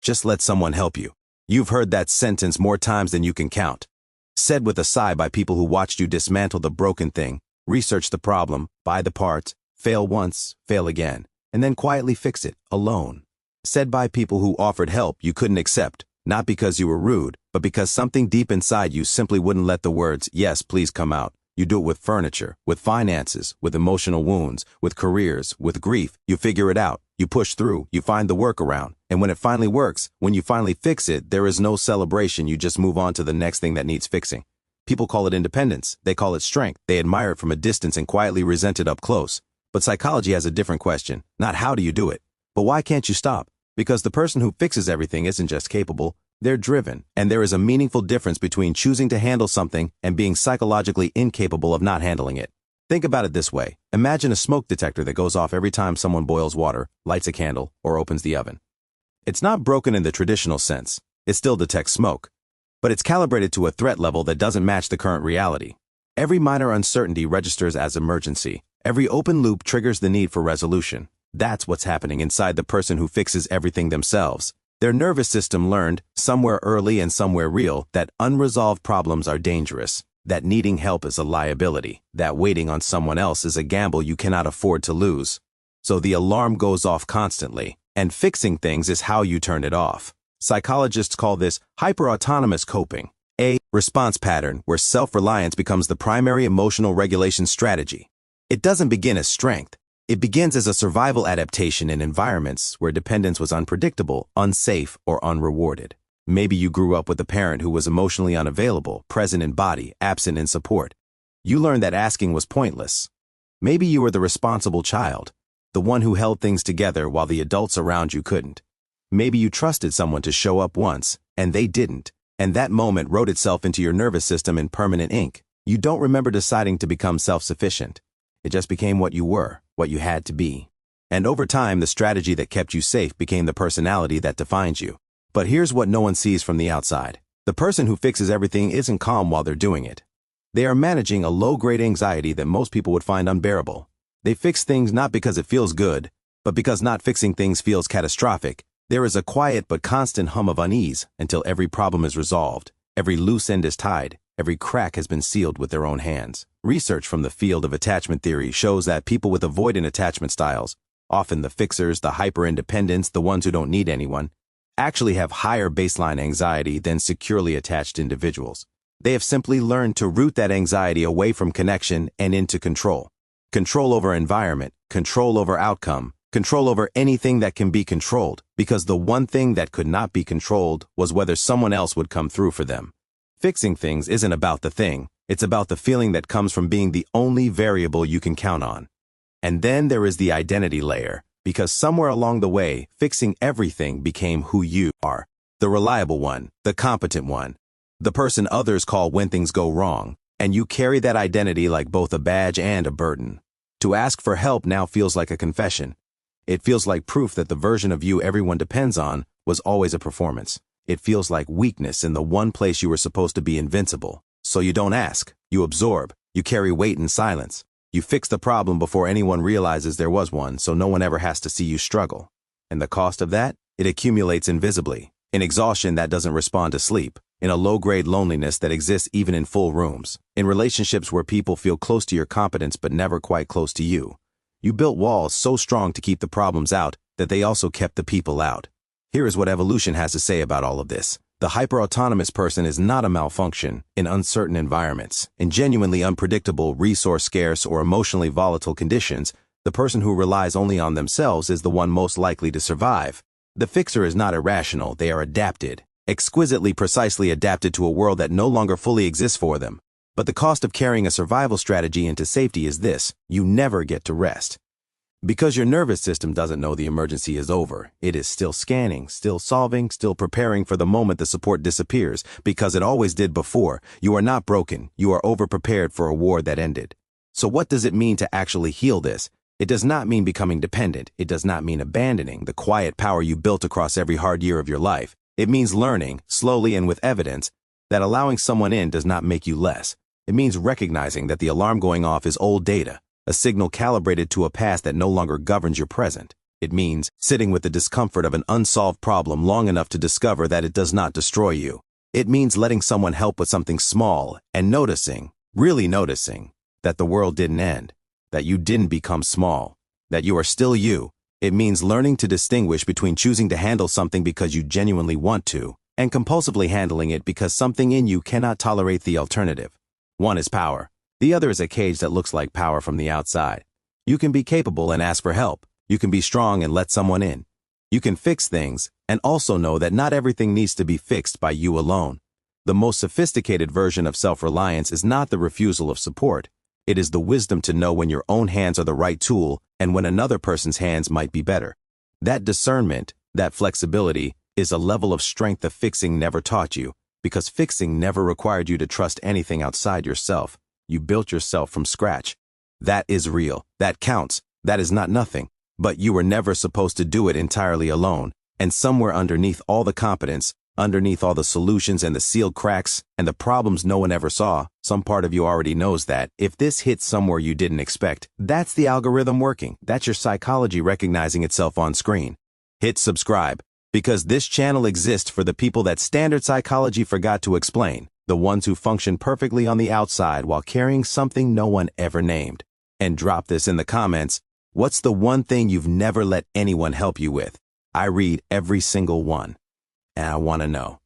Just let someone help you. You've heard that sentence more times than you can count. Said with a sigh by people who watched you dismantle the broken thing, research the problem, buy the parts, fail once, fail again, and then quietly fix it, alone. Said by people who offered help you couldn't accept, not because you were rude, but because something deep inside you simply wouldn't let the words, yes, please come out. You do it with furniture, with finances, with emotional wounds, with careers, with grief. You figure it out. You push through. You find the workaround. And when it finally works, when you finally fix it, there is no celebration. You just move on to the next thing that needs fixing. People call it independence. They call it strength. They admire it from a distance and quietly resent it up close. But psychology has a different question. Not how do you do it, but why can't you stop? Because the person who fixes everything isn't just capable. They're driven, and there is a meaningful difference between choosing to handle something and being psychologically incapable of not handling it. Think about it this way. Imagine a smoke detector that goes off every time someone boils water, lights a candle, or opens the oven. It's not broken in the traditional sense. It still detects smoke. But it's calibrated to a threat level that doesn't match the current reality. Every minor uncertainty registers as emergency. Every open loop triggers the need for resolution. That's what's happening inside the person who fixes everything themselves. Their nervous system learned, somewhere early and somewhere real, that unresolved problems are dangerous, that needing help is a liability, that waiting on someone else is a gamble you cannot afford to lose. So the alarm goes off constantly, and fixing things is how you turn it off. Psychologists call this hyperautonomous coping, a response pattern where self-reliance becomes the primary emotional regulation strategy. It doesn't begin as strength. It begins as a survival adaptation in environments where dependence was unpredictable, unsafe, or unrewarded. Maybe you grew up with a parent who was emotionally unavailable, present in body, absent in support. You learned that asking was pointless. Maybe you were the responsible child, the one who held things together while the adults around you couldn't. Maybe you trusted someone to show up once, and they didn't, and that moment wrote itself into your nervous system in permanent ink. You don't remember deciding to become self-sufficient. It just became what you were, what you had to be. And over time, the strategy that kept you safe became the personality that defines you. But here's what no one sees from the outside. The person who fixes everything isn't calm while they're doing it. They are managing a low-grade anxiety that most people would find unbearable. They fix things not because it feels good, but because not fixing things feels catastrophic. There is a quiet but constant hum of unease until every problem is resolved, every loose end is tied, every crack has been sealed with their own hands. Research from the field of attachment theory shows that people with avoidant attachment styles, often the fixers, the hyper-independents, the ones who don't need anyone, actually have higher baseline anxiety than securely attached individuals. They have simply learned to root that anxiety away from connection and into control. Control over environment, control over outcome, control over anything that can be controlled, because the one thing that could not be controlled was whether someone else would come through for them. Fixing things isn't about the thing, it's about the feeling that comes from being the only variable you can count on. And then there is the identity layer, because somewhere along the way, fixing everything became who you are. The reliable one, the competent one, the person others call when things go wrong, and you carry that identity like both a badge and a burden. To ask for help now feels like a confession. It feels like proof that the version of you everyone depends on was always a performance. It feels like weakness in the one place you were supposed to be invincible. So you don't ask, you absorb, you carry weight in silence. You fix the problem before anyone realizes there was one, so no one ever has to see you struggle. And the cost of that? It accumulates invisibly, in exhaustion that doesn't respond to sleep, in a low-grade loneliness that exists even in full rooms, in relationships where people feel close to your competence but never quite close to you. You built walls so strong to keep the problems out that they also kept the people out. Here is what evolution has to say about all of this. The hyperautonomous person is not a malfunction in uncertain environments. In genuinely unpredictable, resource-scarce, or emotionally volatile conditions, the person who relies only on themselves is the one most likely to survive. The fixer is not irrational, they are adapted, exquisitely precisely adapted to a world that no longer fully exists for them. But the cost of carrying a survival strategy into safety is this: you never get to rest. Because your nervous system doesn't know the emergency is over. It is still scanning, still solving, still preparing for the moment the support disappears, because it always did before. You are not broken. You are over-prepared for a war that ended. So what does it mean to actually heal this? It does not mean becoming dependent. It does not mean abandoning the quiet power you built across every hard year of your life. It means learning, slowly and with evidence, that allowing someone in does not make you less. It means recognizing that the alarm going off is old data, a signal calibrated to a past that no longer governs your present. It means sitting with the discomfort of an unsolved problem long enough to discover that it does not destroy you. It means letting someone help with something small and noticing, really noticing, that the world didn't end, that you didn't become small, that you are still you. It means learning to distinguish between choosing to handle something because you genuinely want to, and compulsively handling it because something in you cannot tolerate the alternative. One is power. The other is a cage that looks like power from the outside. You can be capable and ask for help. You can be strong and let someone in. You can fix things and also know that not everything needs to be fixed by you alone. The most sophisticated version of self-reliance is not the refusal of support. It is the wisdom to know when your own hands are the right tool and when another person's hands might be better. That discernment, that flexibility, is a level of strength the fixing never taught you, because fixing never required you to trust anything outside yourself. You built yourself from scratch. That is real. That counts. That is not nothing. But you were never supposed to do it entirely alone. And somewhere underneath all the competence, underneath all the solutions and the sealed cracks and the problems no one ever saw, some part of you already knows that if this hits somewhere you didn't expect, that's the algorithm working. That's your psychology recognizing itself on screen. Hit subscribe, because this channel exists for the people that standard psychology forgot to explain, the ones who function perfectly on the outside while carrying something no one ever named. And drop this in the comments. What's the one thing you've never let anyone help you with? I read every single one, and I want to know.